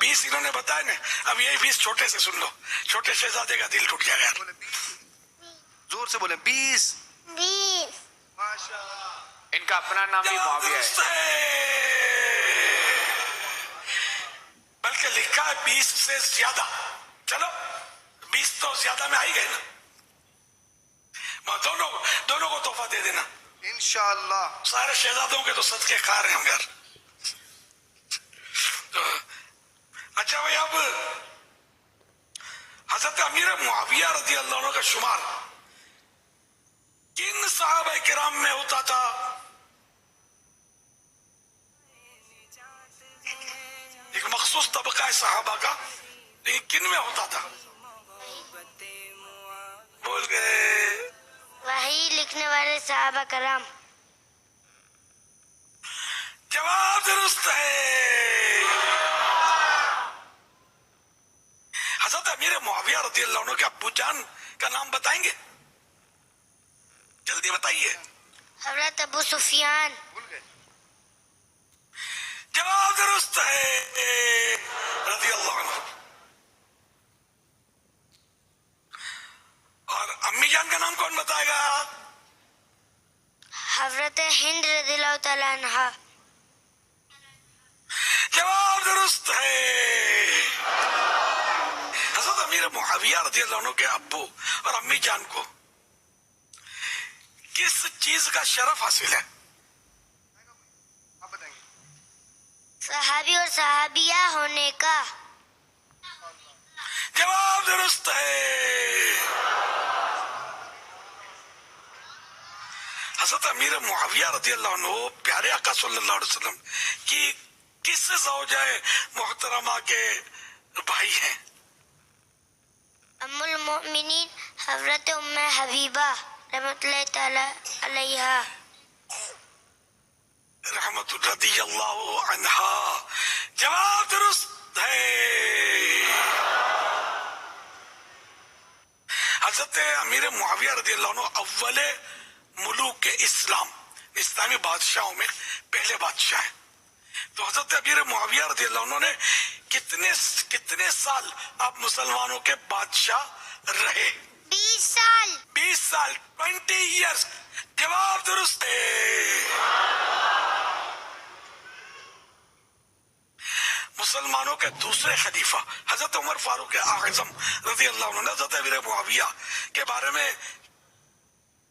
20 انہوں نے بتایا نا، اب یہی 20 چھوٹے سے سن لو، چھوٹے شہزادے کا دل ٹوٹ جائے گا یار. زور سے بولیں 20. 20. ان کا اپنا نام ہی معاویہ ہے. بلکہ لکھا ہے 20 سے زیادہ. چلو 20 تو زیادہ میں آئی گئے نا، دونوں کو تحفہ دے دینا انشاءاللہ. سارے شہزادوں کے تو صدقے کھا رہے ہوں یار. اچھا بھائی، اب حضرت امیر معاویہ رضی اللہ عنہ کا شمار کن صحابہ کرام میں ہوتا تھا؟ ایک مخصوص طبقہ ہے صحابہ کا، لیکن کن میں ہوتا تھا؟ بول گئے. وحی لکھنے والے صحابہ کرام. جواب درست ہے. حضرت امیر معاویہ رضی اللہ عنہ کے ابو جان کا نام بتائیں گے؟ جلدی بتائیے. حضرت ابو سفیان. جواب درست ہے، رضی اللہ عنہ. اور امی جان کا نام کون بتائے گا؟ حضرت ہند رضی اللہ تعالیٰ عنہ. جواب درست ہے. حضرت امیر معاویہ رضی اللہ عنہ کے ابو اور امی جان کو کس چیز کا شرف حاصل ہے؟ صحابی اور صحابیہ ہونے کا. جواب درست ہے. حضرت امیر معاویہ رضی اللہ عنہ پیارے آقا صلی اللہ علیہ وسلم کی کس زوجہ محترمہ کے بھائی ہیں؟ ام المؤمنین حضرت ام حبیبہ رحمۃ اللہ تعالی علیہا. رحمت رضی اللہ عنہا. جواب درست ہے. حضرت امیر معاویہ رضی اللہ عنہ اول ملوک اسلام، اسلامی بادشاہوں میں پہلے بادشاہ ہیں. تو حضرت امیر معاویہ رضی اللہ عنہ نے کتنے سال آپ مسلمانوں کے بادشاہ رہے؟ 20 سال. 20 سال، 20 ایئرس. جواب درست ہے. مسلمانوں کے دوسرے خلیفہ حضرت عمر فاروق اعظم رضی اللہ عنہ نے حضرت امیر معاویہ کے بارے میں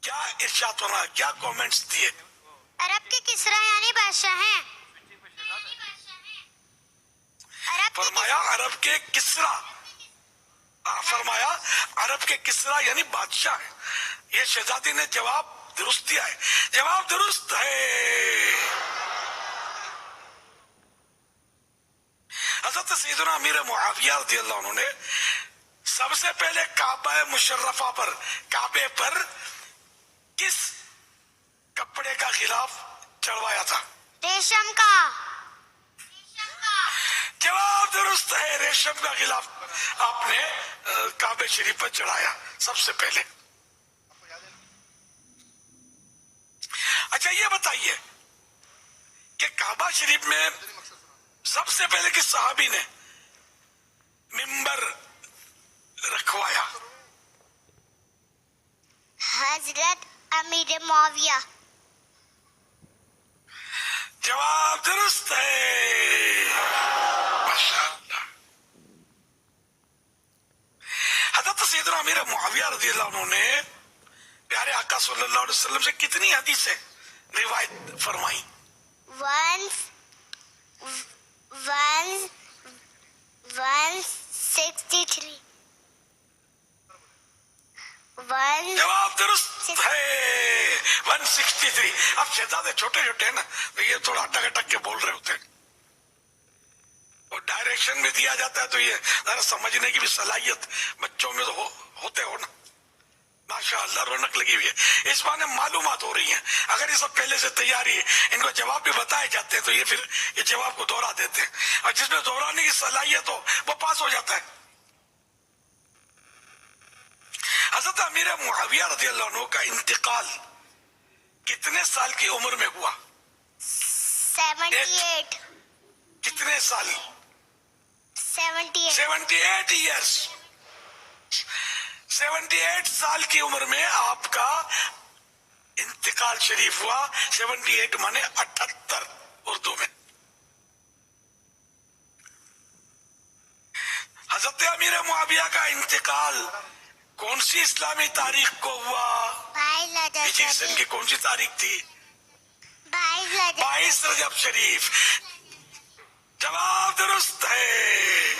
کیا ارشاد فرمایا، کیا کومنٹس دیے؟ عرب کے کسرا یعنی بادشاہ ہیں. فرمایا عرب کے کسرا، فرمایا عرب کے کسرا یعنی بادشاہ ہے. یہ شہزادی نے جواب درست دیا ہے. جواب درست ہے. حضرت سیدنا امیر معاویہ رضی اللہ عنہ نے سب سے پہلے کعبہ مشرفہ پر، کعبے پر کس کپڑے کا غلاف چڑھوایا تھا؟ ریشم کا. جواب درست ہے. ریشم کا غلاف آپ نے کعبہ شریف پر چڑھایا سب سے پہلے. اچھا یہ بتائیے کہ کعبہ شریف میں سب سے پہلے کس صحابی نے منبر رکھوایا؟ حضرت امیر معاویہ. جواب درست ہے. ماشاءاللہ. حضرت سیدنا امیر معاویہ رضی اللہ عنہ نے پیارے آقا صلی اللہ علیہ وسلم سے کتنی حدیثیں روایت فرمائی؟ 163. جواب درست ہے. 163. اب شہزادے چھوٹے چھوٹے ہیں نا، تو یہ تھوڑا اٹک اٹک کے بول رہے ہوتے ہیں، اور ڈائریکشن بھی دیا جاتا ہے، تو یہ ذرا سمجھنے کی بھی صلاحیت بچوں میں تو ہوتے ہو نا. ماشاءاللہ رونق لگی ہوئی ہے. اس بارے معلومات ہو رہی ہیں. اگر یہ سب پہلے سے تیاری ہے، ان کو جواب بھی بتائے جاتے ہیں، تو یہ پھر یہ جواب کو دوہرا دیتے ہیں، اور جس میں دہرانے کی صلاحیت ہو وہ پاس ہو جاتا ہے. حضرت امیر معاویہ رضی اللہ عنہ کا انتقال کتنے سال کی عمر میں ہوا؟ 78. کتنے سال؟ 78. 78 ایئرس. 78 سال کی عمر میں آپ کا انتقال شریف ہوا. 78 مانے 78 اردو میں. حضرت امیر معاویہ کا انتقال کون سی اسلامی تاریخ کو ہوا؟ 22 سن کی کون سی تاریخ تھی؟ 22 22 رجب شریف. جواب درست ہے.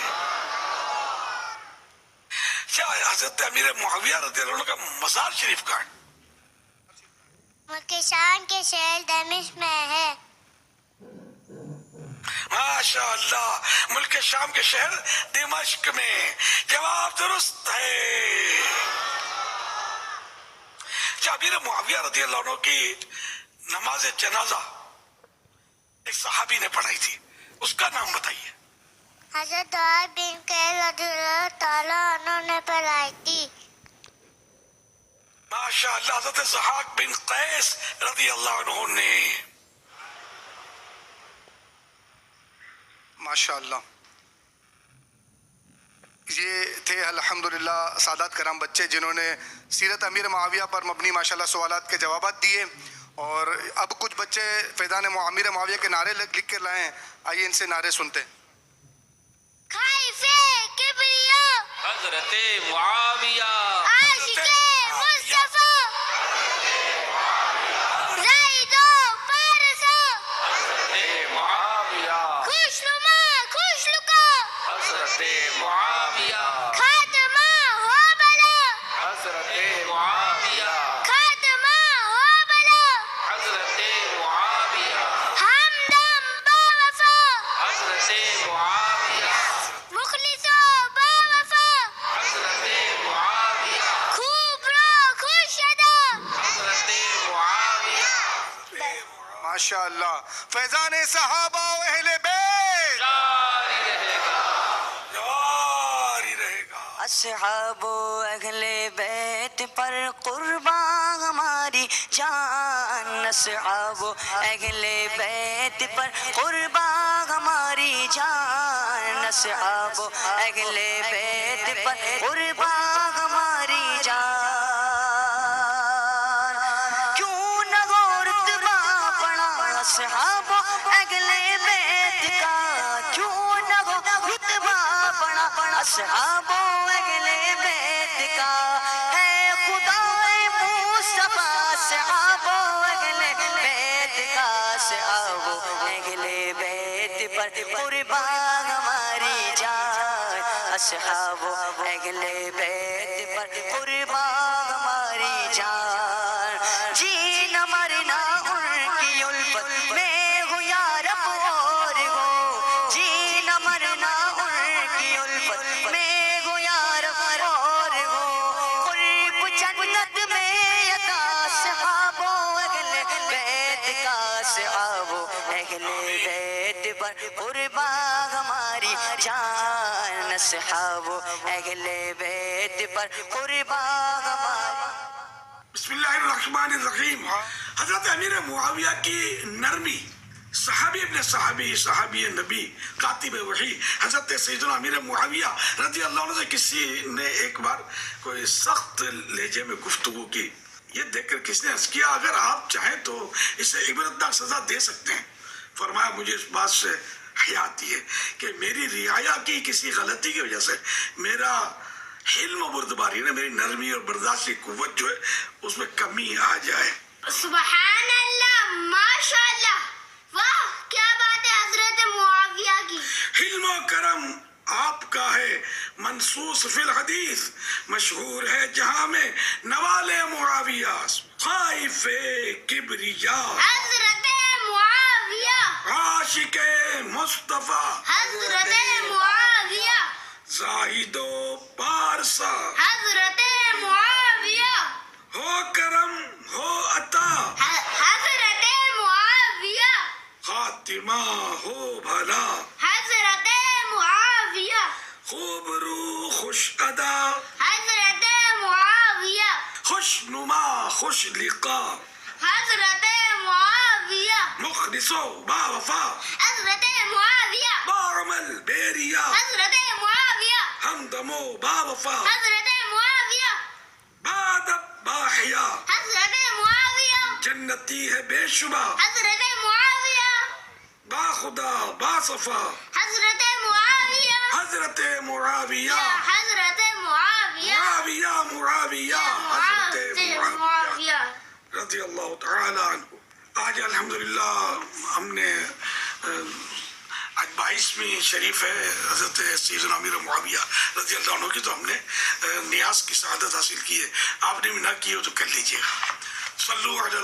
کیا حضرت امیر معاویہ رضی اللہ عنہ کا مزار شریف کہاں ہے؟ ملک شام کے شہر دمشق میں ہے. ماشاء اللہ، ملک شام کے شہر دمشق میں. جواب درست ہے. کیا امیر معاویہ رضی اللہ عنہ کی نماز جنازہ ایک صحابی نے پڑھائی تھی، اس کا نام بتائیے. حضرت عمر بن قیس رضی اللہ تعالیٰ عنہ نے پڑھائی تھی. ماشاء اللہ، حضرت ضحاک بن قیس رضی اللہ عنہ نے. ماشاء اللہ. یہ تھے الحمدللہ سادات کرام بچے جنہوں نے سیرت امیر معاویہ پر مبنی ماشاءاللہ سوالات کے جوابات دیے. اور اب کچھ بچے فیضان امیر معاویہ کے نعرے لکھ کر لائے ہیں. آئیے ان سے نعرے سنتے ہیں. خائف کبریا حضرت معاویہ عاشق مصطفیٰ زید و پارسا حضرت معاویہ خوشنما خوشلقا حضرت معاویہ خاتمہ ہو بلا حضرت معاویہ خاتمہ ہو بلا حضرت معاویہ ہمدم با وفا حضرت معاویہ مخلص و با وفا حضرت معاویہ خوب رو خوش ادا حضرت معاویہ ماشاء اللہ. فیضان صحابہ و اہل بیت جاری رہے گا. جاری رہے گا. اصحاب و اہل بیت پر قربان ہماری جان. اصحاب و اہل بیت پر قربان ہماری جان. اصحاب و اہل بیت پر قربان ہماری جان. کیوں نہ ہو رتبہ بڑا اصحاب و اہل بیت کا. کیوں نہ ہو رتبہ بڑا اصحاب و اہل بیت کا. ہے خدا مصطفیٰ اصحاب و اہل بیت کا. اصحاب و اہل بیت پر قربان ہماری جان. اصحاب و اہل بیت پر قربان ہماری جان. جینا مرنا ان کی الفت میں ہو یا رب اور ہو. جینا مرنا ان کی الفت میں ہو یا رب اور ہو. قرب جنت میں عطا اصحاب و اہل بیت کا. اصحاب و اہل بیت پر قربان ہماری جان. اصحاب و اہل بیت پر قربان ہماری. بسم اللہ الرحمن الرحیم. حضرت امیر معاویہ کی نرمی، صحابی ابن صحابی، صحابی نبی، کاتب وحی حضرت سیدنا امیر معاویہ رضی اللہ عنہ سے کسی نے ایک بار کوئی سخت لہجے میں گفتگو کی. یہ دیکھ کر کس نے عرض کیا اگر آپ چاہیں تو اسے عبرتناک سزا دے سکتے ہیں. فرمایا مجھے اس بات سے حیا آتی ہے کہ میری رعایا کی کسی غلطی کی وجہ سے میرا حلم و بردباری نے میری نرمی اور برداشت کی قوت جو ہے اس میں کمی آ جائے. سبحان اللہ ماشاء اللہ. واہ کیا بات ہے حضرت معاویہ کی. حلم و کرم آپ کا ہے منصوص فی الحدیث. مشہور ہے جہاں میں نوال معاویہ خائف کبریا حضرت معاویہ عاشق مصطفیٰ حضرت معاویہ زاہد و پارسا. حضرت معاویہ ہو کرم ہو عطا حضرت معاویہ خاتمہ ہو بھلا. حضرت معاویہ خوب رو خوش ادا حضرت معاویہ خوش نما خوش لقا. حضرت معاویہ مخلص و با وفا حضرت معاویہ با عمل بیریا. حضرت دمو با وفا حضرت معاویہ بعد باحیا حضرت معاویہ جنتی ہے بے شبہ حضرت معاویہ با خدا با صفا حضرت معاویہ حضرت معاویہ حضرت معاویہ معاویہ معاویہ حضرت معاویہ رضی اللہ تعالی عنہ. آج الحمدللہ ہم نے آج 22ویں شریف ہے حضرت سیدنا امیر معاویہ رضی اللہ عنہ کی, تو ہم نے نیاز کی سعادت حاصل کی ہے. آپ نے بھی نہ کی ہو تو کر لیجیے. صلو علی